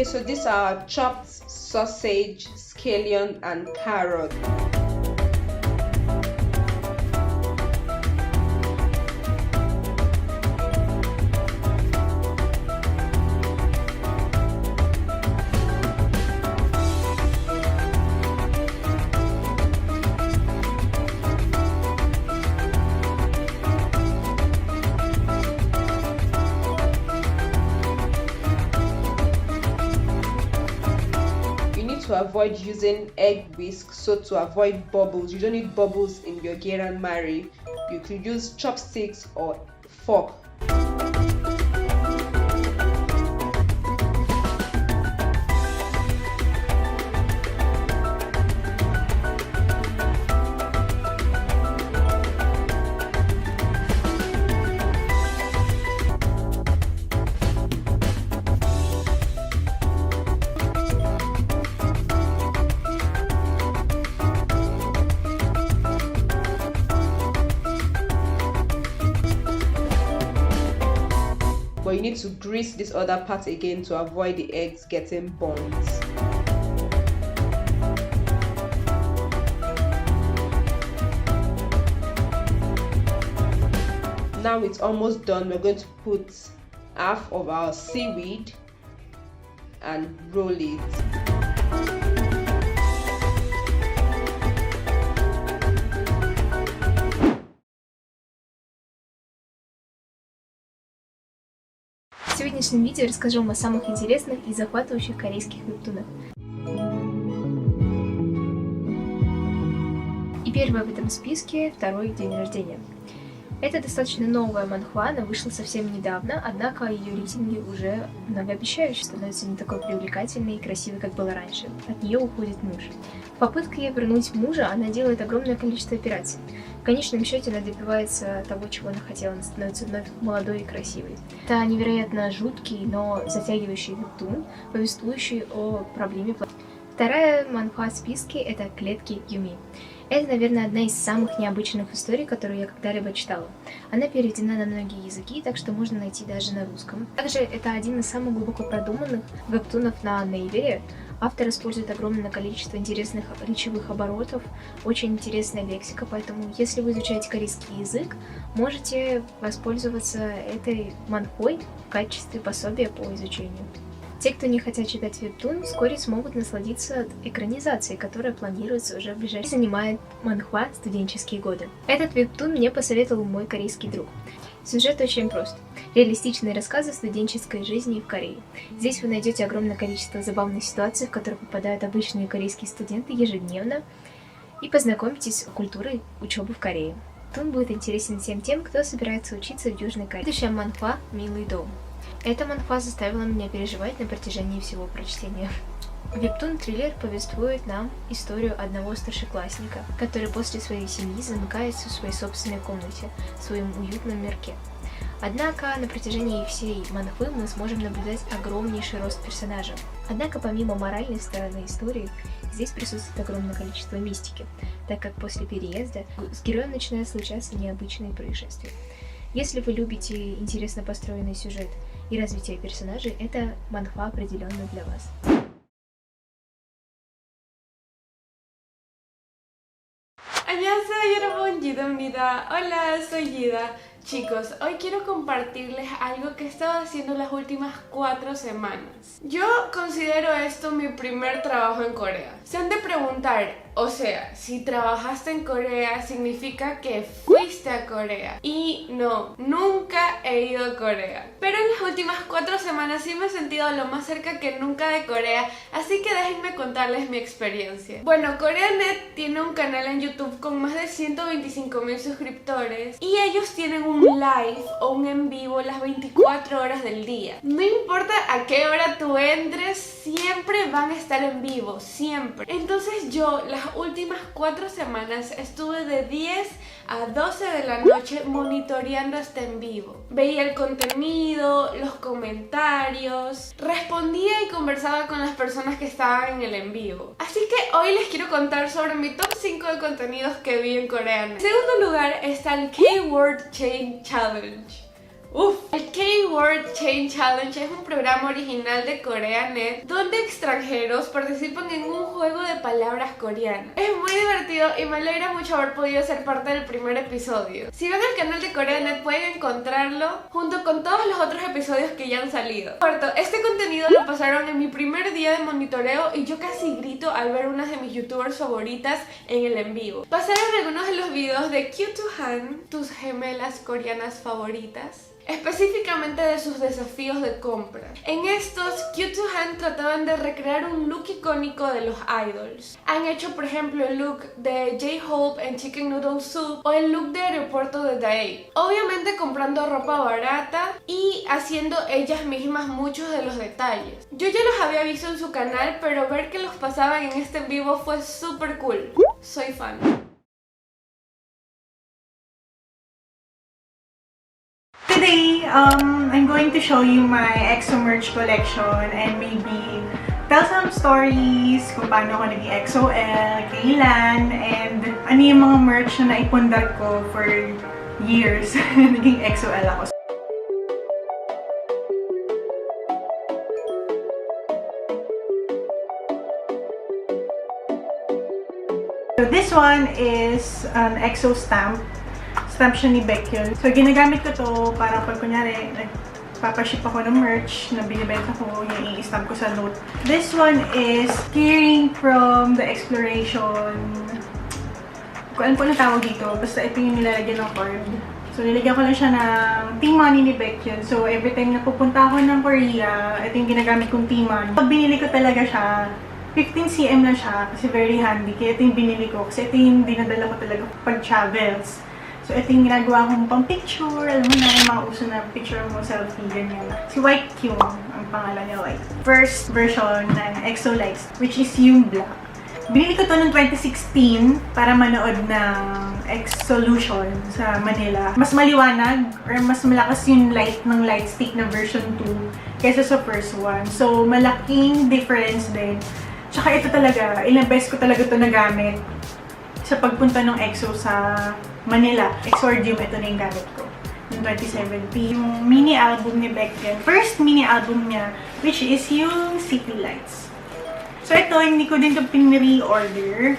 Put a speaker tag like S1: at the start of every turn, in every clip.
S1: so these are chopped sausage, scallion, and carrot. To avoid using egg whisk, so to avoid bubbles, you don't need bubbles in your Ecuarian mari. You could use chopsticks or fork. But you need to grease this other part again to avoid the eggs getting burnt. Now it's almost done. We're going to put half of our seaweed and roll it.
S2: В сегодняшнем видео расскажу вам о самых интересных и захватывающих корейских вебтунах. И первый в этом списке – второй день рождения. Это достаточно новая манхва, она вышла совсем недавно, однако ее рейтинги уже многообещающие, становится не такой привлекательной и красивой, как было раньше. От нее уходит муж. В попытке вернуть мужа она делает огромное количество операций. В конечном счете она добивается того, чего она хотела, она становится вновь молодой и красивой. Это невероятно жуткий, но затягивающий вебтун, повествующий о проблеме. Вторая манхва в списке – это «Клетки Юми». Это, наверное, одна из самых необычных историй, которую я когда-либо читала. Она переведена на многие языки, так что можно найти даже на русском. Также это один из самых глубоко продуманных вебтунов на Naver. Автор использует огромное количество интересных речевых оборотов, очень интересная лексика, поэтому если вы изучаете корейский язык, можете воспользоваться этой манхвой в качестве пособия по изучению. Те, кто не хотят читать вебтун, вскоре смогут насладиться экранизацией, которая планируется уже в ближайшее. Занимает манхва «Студенческие годы». Этот вебтун мне посоветовал мой корейский друг. Сюжет очень прост. Реалистичные рассказы студенческой жизни в Корее. Здесь вы найдете огромное количество забавных ситуаций, в которые попадают обычные корейские студенты ежедневно, и познакомитесь с культурой учебы в Корее. Вебтун будет интересен всем тем, кто собирается учиться в Южной Корее. Следующая манхва «Милый дом». Эта манхва заставила меня переживать на протяжении всего прочтения. Вебтун-триллер повествует нам историю одного старшеклассника, который после своей семьи замыкается в своей собственной комнате, в своем уютном мирке. Однако на протяжении всей манхвы мы сможем наблюдать огромнейший рост персонажа. Однако помимо моральной стороны истории, здесь присутствует огромное количество мистики, так как после переезда с героем начинают случаться необычные происшествия. Если вы любите интересно построенный сюжет и развитие персонажей, это манхва определенно для вас.
S3: 안녕하세요 여러분, Yidda. Hola, soy Yidda. Chicos, hoy quiero compartirles algo que he estado haciendo las últimas 4 semanas. Yo considero esto mi primer trabajo en Corea. Se han de preguntar, o sea, si trabajaste en Corea significa que fuiste a Corea. Y no, nunca he ido a Corea. Pero en las últimas 4 semanas sí me he sentido lo más cerca que nunca de Corea, así que déjenme contarles mi experiencia. Bueno, Corianet tiene un canal en YouTube con más de 125.000 suscriptores y ellos tienen un live o un en vivo las 24 horas del día. No importa a qué hora tú entres, siempre van a estar en vivo, siempre. Entonces yo las últimas 4 semanas estuve de 10 a 12 de la noche monitoreando este en vivo. Veía el contenido, los comentarios, respondía y conversaba con las personas que estaban en el en vivo. Así que hoy les quiero contar sobre mi top 5 de contenidos que vi en Coreanet. En segundo lugar está el Keyword Chain Challenge. Uf. El Keyword Chain Challenge es un programa original de Coreanet donde extranjeros participan en un juego de palabras coreanas. Es muy divertido y me alegra mucho haber podido ser parte del primer episodio. Si van al canal de Coreanet pueden encontrarlo junto con todos los otros episodios que ya han salido. Corto, este contenido lo pasaron en mi primer día de monitoreo y yo casi grito al ver unas de mis youtubers favoritas en el en vivo. Pasaron algunos de los videos de Kyu2Han, tus gemelas coreanas favoritas, específicamente de sus desafíos de compra. En estos, Kyu2Han trataban de recrear un look icónico de los idols. Han hecho por ejemplo el look de J-Hope en Chicken Noodle Soup o el look de aeropuerto de Seye. Obviamente comprando ropa barata y haciendo ellas mismas muchos de los detalles. Yo ya los había visto en su canal, pero ver que los pasaban en este en vivo fue súper cool. Soy fan.
S4: Today, I'm going to show you my EXO merch collection and maybe tell some stories kung paano ako naging EXO-L, kailan, and ano yung mga merch na naipundar ko for years. Naging EXO-L ako. So this one is an EXO stamp. Stamp siya ni Baekhyun. So, ginagamit ko to para pag kunyari, nagpapaship ako ng merch na binibenta ko, yung i-stamp ko sa note. This one is Keyring from the Exploration. Kung ano tawag dito, basta ito yung nilalagyan ng card. So, nilagyan ko lang siya ng team money ni Baekhyun. So, every time na pupunta ako ng Korea, ito yung ginagamit kong team money. Pag binili ko talaga siya, 15 cm lang siya kasi very handy. Kaya ito yung binili ko kasi ito yung dinadala ko talaga pag travels. So, ito yung ginagawa kong pang-picture. Alam mo na, yung mga uso na picture mo, selfie, ganyan. Si White Q, ang pangalan niya, White. First version ng EXO Lights, which is yung black. Binili ko to noong 2016 para manood ng X-Solution sa Manila. Mas maliwanag or mas malakas yung light ng light stick na version 2 kaysa sa first one. So, malaking difference din. Tsaka ito talaga, ilang beses ko talaga ito nagamit sa pagpunta ng EXO sa Manila. Exordium, ito na yung gamit ko. Noong 2017. Yung mini album ni Baekhyun. First mini album niya, which is yung City Lights. So ito, hindi ko din ito pinre-order.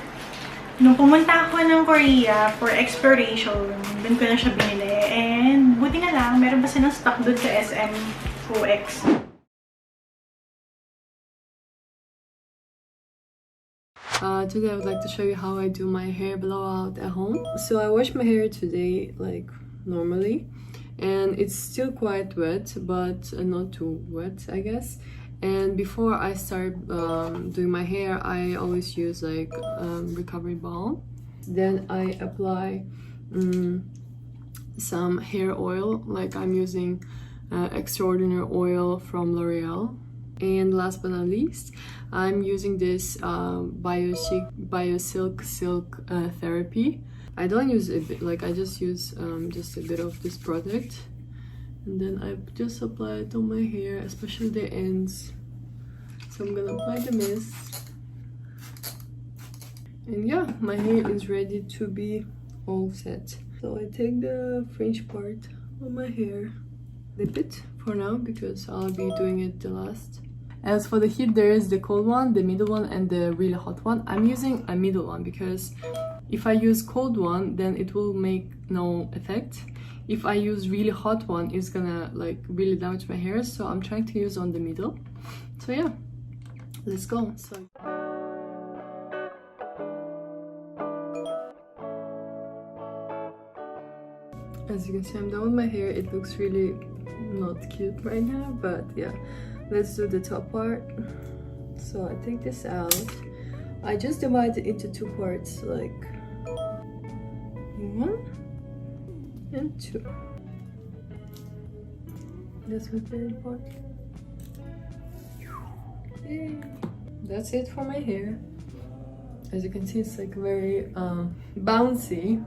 S4: Nung pumunta ako ng Korea for exploration, dun ko na siya binili. And buti na lang, meron pa silang stock dun sa SMOX.
S5: Today I would like to show you how I do my hair blowout at home. So I wash my hair today like normally and it's still quite wet but not too wet I guess. And before I start doing my hair I always use like recovery balm. Then I apply some hair oil, like I'm using extraordinary oil from L'Oreal. And last but not least, I'm using this BioSilk Silk Therapy. I don't use a bit, like I just use just a bit of this product, and then I just apply it on my hair, especially the ends. So I'm gonna apply the mist, and yeah, my hair is ready to be all set. So I take the fringe part of my hair, dip it for now because I'll be doing it the last. As for the heat, there is the cold one, the middle one, and the really hot one. I'm using a middle one because if I use cold one, then it will make no effect. If I use really hot one, it's gonna like really damage my hair. So I'm trying to use on the middle. So yeah, let's go. So. As you can see, I'm done with my hair. It looks really not cute right now, but yeah. Let's do the top part. So I take this out. I just divide it into two parts, like 1 and 2. That's my favorite part. Yay. That's it for my hair. As you can see, it's like very bouncy.